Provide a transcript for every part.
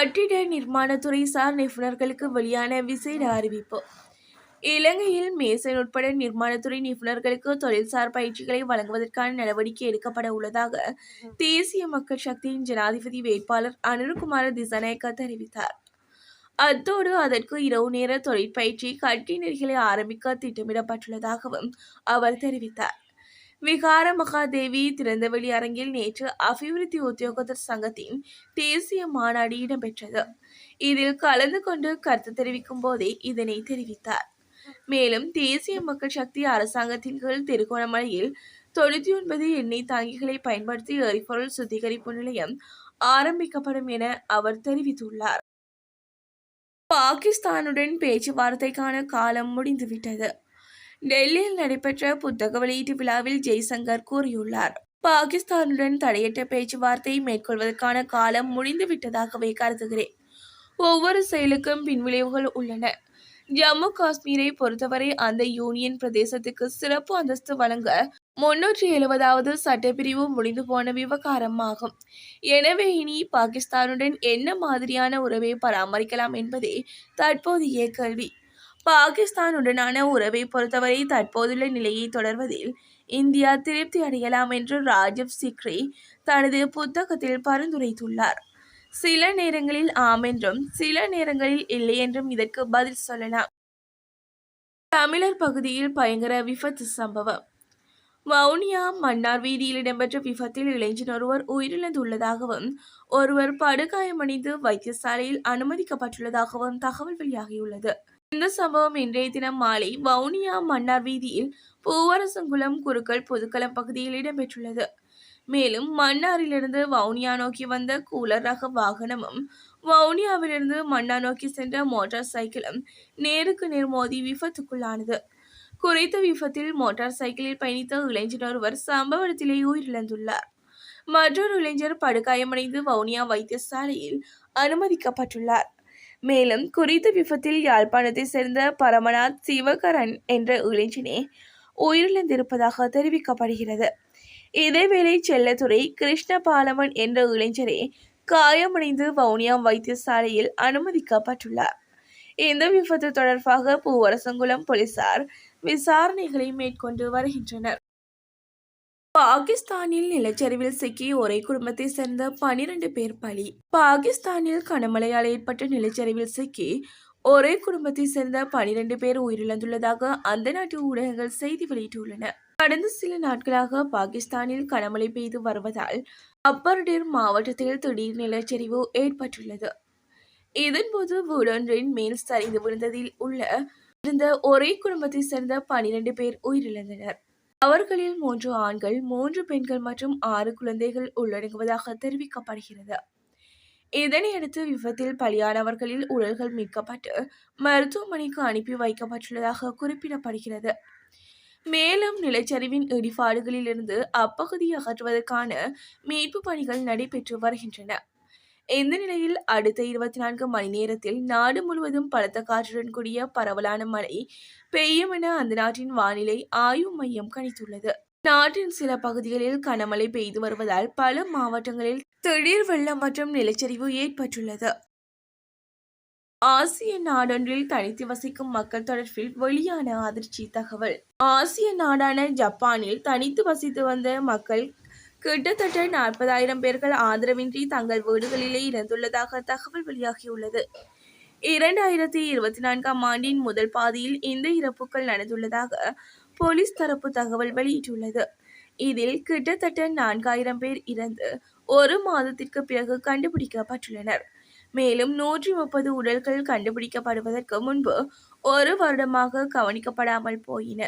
கட்டிட நிர்மாணத்துறை சார் நிபுணர்களுக்கு வெளியான விசேட அறிவிப்பு. இலங்கையில் மேசன் உட்பட நிர்மாணத்துறை நிபுணர்களுக்கு தொழில்சார் பயிற்சிகளை வழங்குவதற்கான நடவடிக்கை எடுக்கப்பட உள்ளதாக தேசிய மக்கள் சக்தியின் ஜனாதிபதி வேட்பாளர் அனுரகுமார திசாநாயக்க தெரிவித்தார். அத்தோடு அதற்கு இரவு நேர தொழிற்பயிற்சி கட்டிநெறிகளை ஆரம்பிக்க திட்டமிடப்பட்டுள்ளதாகவும் அவர் தெரிவித்தார். விகார மகாதேவி திறந்தவெளி அரங்கில் நேற்று அபிவிருத்தி உத்தியோகத்தர் சங்கத்தின் தேசிய மாநாடு இடம்பெற்றது. இதில் கலந்து கொண்டு கருத்து தெரிவிக்கும் போதே இதனை தெரிவித்தார். மேலும் தேசிய மக்கள் சக்தி அரசாங்கத்தின் கீழ் திருகோணமலையில் 99 எண்ணெய் தாங்கிகளை பயன்படுத்தி எரிபொருள் சுத்திகரிப்பு நிலையம் ஆரம்பிக்கப்படும் என அவர் தெரிவித்துள்ளார். பாகிஸ்தானுடன் பேச்சுவார்த்தைக்கான காலம் முடிந்துவிட்டது. டெல்லியில் நடைபெற்ற புத்தக வெளியீட்டு விழாவில் ஜெய்சங்கர் கூறியுள்ளார். பாகிஸ்தானுடன் தடையற்ற பேச்சுவார்த்தை மேற்கொள்வதற்கான காலம் முடிந்துவிட்டதாகவே கருதுகிறேன். ஒவ்வொரு செயலுக்கும் பின்விளைவுகள் உள்ளன. ஜம்மு காஷ்மீரை பொறுத்தவரை அந்த யூனியன் பிரதேசத்துக்கு சிறப்பு அந்தஸ்து வழங்க 370வது சட்டப்பிரிவு முடிந்து போன விவகாரம் ஆகும். எனவே இனி பாகிஸ்தானுடன் என்ன மாதிரியான உறவை பராமரிக்கலாம் என்பதே தற்போதைய கேள்வி. பாகிஸ்தானுடனான உறவை பொறுத்தவரை தற்போதுள்ள நிலையை தொடர்வதில் இந்தியா திருப்தி அடையலாம் என்று ராஜீவ் சிக்ரி தனது புத்தகத்தில் பரிந்துரைத்துள்ளார். சில நேரங்களில் ஆம் என்றும் சில நேரங்களில் இல்லை என்றும் இதற்கு பதில் சொல்லலாம். தமிழர் பகுதியில் பயங்கர விபத்து சம்பவம். வவுனியா மன்னார் வீதியில் இடம்பெற்ற விபத்தில் இளைஞர் ஒருவர் உயிரிழந்துள்ளதாகவும் ஒருவர் படுகாயமடைந்து வைத்தியசாலையில் அனுமதிக்கப்பட்டுள்ளதாகவும் தகவல் வெளியாகியுள்ளது. இந்த சம்பவம் இன்றைய தினம் மாலை வவுனியா மன்னார் வீதியில் பூவரசங்குளம் குருக்கள் பொதுக்களம் பகுதியில் இடம்பெற்றுள்ளது. மேலும் மன்னாரிலிருந்து வவுனியா நோக்கி வந்த கூலர் ரக வாகனமும் வவுனியாவிலிருந்து மன்னார் நோக்கி சென்ற மோட்டார் சைக்கிளும் நேருக்கு நேர் மோதி விபத்துக்குள்ளானது. குறித்த விபத்தில் மோட்டார் சைக்கிளில் பயணித்த இளைஞர் ஒருவர் சம்பவ இடத்திலேயே உயிரிழந்துள்ளார். மற்றொரு இளைஞர் படுகாயமடைந்து வவுனியா வைத்தியசாலையில் அனுமதிக்கப்பட்டுள்ளார். மேலும் குறித்த விபத்தில் யாழ்ப்பாணத்தை சேர்ந்த பரமநாத் சிவகரன் என்ற இளைஞனே உயிரிழந்திருப்பதாக தெரிவிக்கப்படுகிறது. இதேவேளை செல்லத்துறை கிருஷ்ணபாலவன் என்ற இளைஞரே காயமடைந்து வவுனியா வைத்தியசாலையில் அனுமதிக்கப்பட்டுள்ளார். இந்த விபத்து தொடர்பாக பூவரசங்குளம் போலீசார் விசாரணைகளை மேற்கொண்டு வருகின்றனர். பாகிஸ்தானில் நிலச்சரிவில் சிக்கி ஒரே குடும்பத்தை சேர்ந்த 12 பேர் பலி. பாகிஸ்தானில் கனமழையால் ஏற்பட்ட நிலச்சரிவில் சிக்கி ஒரே குடும்பத்தை சேர்ந்த 12 பேர் உயிரிழந்துள்ளதாக அந்த நாட்டு ஊடகங்கள் செய்தி வெளியிட்டுள்ளன. கடந்த சில நாட்களாக பாகிஸ்தானில் கனமழை பெய்து வருவதால் அப்பர்டேர் மாவட்டத்தில் திடீர் நிலச்சரிவு ஏற்பட்டுள்ளது. இதன்போது வீடொன்றின் மேல் சரிந்து விழுந்ததில் இருந்த ஒரே குடும்பத்தை சேர்ந்த 12 பேர் உயிரிழந்தனர். அவர்களில் 3 ஆண்கள் 3 பெண்கள் மற்றும் 6 குழந்தைகள் உள்ளடங்குவதாக தெரிவிக்கப்படுகிறது. இதனையடுத்து விபத்தில் பலியானவர்களில் உடல்கள் மீட்கப்பட்டு மருத்துவமனைக்கு அனுப்பி வைக்கப்பட்டுள்ளதாக குறிப்பிடப்படுகிறது. மேலும் நிலச்சரிவின் இடிபாடுகளில் இருந்து அப்பகுதியை அகற்றுவதற்கான மீட்பு பணிகள் நடைபெற்று வருகின்றன. இந்த நிலையில் அடுத்த 24 மணி நேரத்தில் நாடு முழுவதும் பலத்த காற்றுடன் கூடிய பரவலான மழை பெய்யும் என அந்த நாட்டின் வானிலை ஆய்வு மையம் கணித்துள்ளது. நாட்டின் சில பகுதிகளில் கனமழை பெய்து வருவதால் பல மாவட்டங்களில் திடீர் வெள்ளம் மற்றும் நிலச்சரிவு ஏற்பட்டுள்ளது. ஆசிய நாடொன்றில் தனித்து வசிக்கும் மக்கள் தொடர்பில் வெளியான அதிர்ச்சி தகவல். ஆசிய நாடான ஜப்பானில் தனித்து வசித்து வந்த மக்கள் கிட்டத்தட்ட 40,000 பேர்கள் ஆதரவின்றி தங்கள் வீடுகளிலே இறந்துள்ளதாக தகவல் வெளியாகியுள்ளது. 2024ஆம் ஆண்டின் முதல் பாதியில் இந்த இறப்புகள் நடந்துள்ளதாக போலீஸ் தரப்பு தகவல் வெளியிட்டுள்ளது. இதில் கிட்டத்தட்ட 4,000 பேர் இறந்து ஒரு மாதத்திற்கு பிறகு கண்டுபிடிக்கப்பட்டுள்ளனர். மேலும் 130 உடல்கள் கண்டுபிடிக்கப்படுவதற்கு முன்பு ஒரு வருடமாக கவனிக்கப்படாமல் போயின.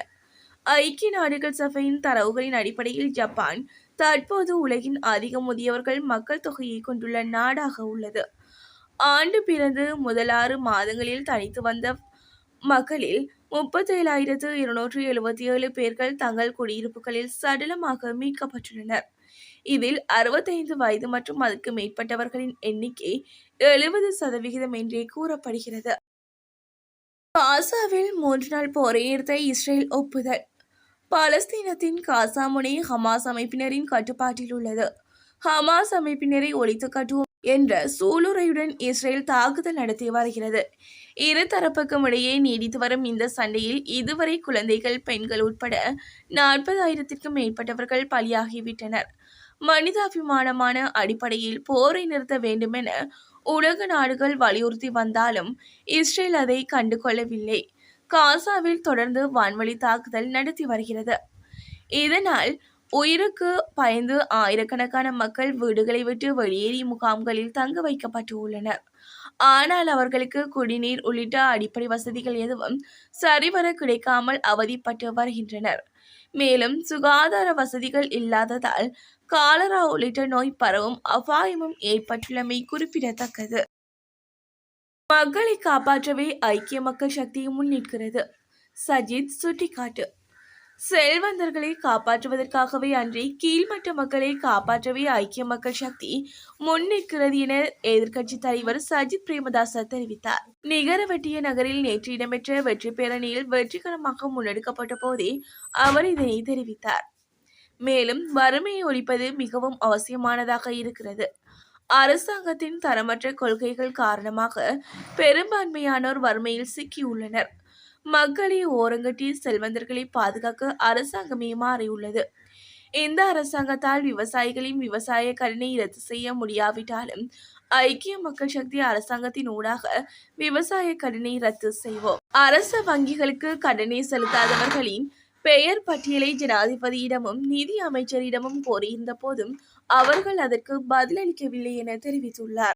ஐக்கிய நாடுகள் சபையின் தரவுகளின் அடிப்படையில் ஜப்பான் தற்போது உலகின் அதிக முதியவர்கள் மக்கள் தொகையை கொண்டுள்ள நாடாக உள்ளது. ஆண்டு பிறந்து முதல் 6 மாதங்களில் தனித்து வந்த மக்களில் 37,277 பேர்கள் தங்கள் குடியிருப்புகளில் சடலமாக மீட்கப்பட்டுள்ளனர். இதில் 65 வயது மற்றும் அதற்கு மேற்பட்டவர்களின் எண்ணிக்கை 70% என்றே கூறப்படுகிறது. காசாவில் 3 நாள் போரை நிறுத்த இஸ்ரேல் ஒப்புதல். பாலஸ்தீனத்தின் காசா முனை ஹமாஸ் அமைப்பினரின் கட்டுப்பாட்டில் உள்ளது. ஹமாஸ் அமைப்பினரை ஒழித்து கட்டுவோம் என்ற சூளுரையுடன் இஸ்ரேல் தாக்குதல் நடத்தி வருகிறது. இரு தரப்புக்கும் இடையே நீடித்து வரும் இந்த சண்டையில் இதுவரை குழந்தைகள், பெண்கள் உட்பட 40,000க்கும் மேற்பட்டவர்கள் பலியாகிவிட்டனர். மனிதாபிமானமான அடிப்படையில் போரை நிறுத்த வேண்டுமென உலக நாடுகள் வலியுறுத்தி வந்தாலும் இஸ்ரேல் அதை கண்டுகொள்ளவில்லை. காசாவில் தொடர்ந்து வான்வழி தாக்குதல் நடத்தி வருகிறது. இதனால் உயிருக்கு பயந்து ஆயிரக்கணக்கான மக்கள் வீடுகளை விட்டு வெளியேறி முகாம்களில் தங்க வைக்கப்பட்டுள்ளனர். ஆனால் அவர்களுக்கு குடிநீர் உள்ளிட்ட அடிப்படை வசதிகள் எதுவும் சரிவர கிடைக்காமல் அவதிப்பட்டு வருகின்றனர். மேலும் சுகாதார வசதிகள் இல்லாததால் காலரா உள்ளிட்ட நோய் பரவும் அபாயமும் ஏற்பட்டுள்ளமை குறிப்பிடத்தக்கது. மக்களை காப்பாற்றவே ஐக்கிய மக்கள் சக்தி முன்னிற்கிறது. சஜித் சுட்டிக்காட்டு. செல்வந்தர்களை காப்பாற்றுவதற்காகவே அன்றி கீழ்மட்ட மக்களை காப்பாற்றவே ஐக்கிய மக்கள் சக்தி முன்னிற்கிறது என எதிர்க்கட்சித் தலைவர் சஜித் பிரேமதாச தெரிவித்தார். நிகரவெட்டிய நகரில் நேற்று இடம்பெற்ற வெற்றி பேரணியில் வெற்றிகரமாக முன்னெடுக்கப்பட்ட போதே அவர் இதனை தெரிவித்தார். மேலும் வறுமையை ஒழிப்பது மிகவும் அவசியமானதாக இருக்கிறது. அரசாங்கத்தின் தரமற்ற கொள்கைகள் காரணமாக பெரும்பான்மையானோர் வறுமையில் சிக்கியுள்ளனர். மக்களை ஓரங்கட்டி செல்வந்தர்களை பாதுகாக்க அரசாங்கமே மாறியுள்ளது. இந்த அரசாங்கத்தால் விவசாயிகளின் விவசாய கடனை ரத்து செய்ய முடியாவிட்டாலும் ஐக்கிய மக்கள் சக்தி அரசாங்கத்தின் ஊடாக விவசாய கடனை ரத்து செய்வோம். அரச வங்கிகளுக்கு கடனை செலுத்தாதவர்களின் பெயர் பட்டியலை ஜனாதிபதியிடமும் நிதி அமைச்சரிடமும் கோரியிருந்த போதும் அவர்கள் அதற்கு பதிலளிக்கவில்லை என தெரிவித்துள்ளார்.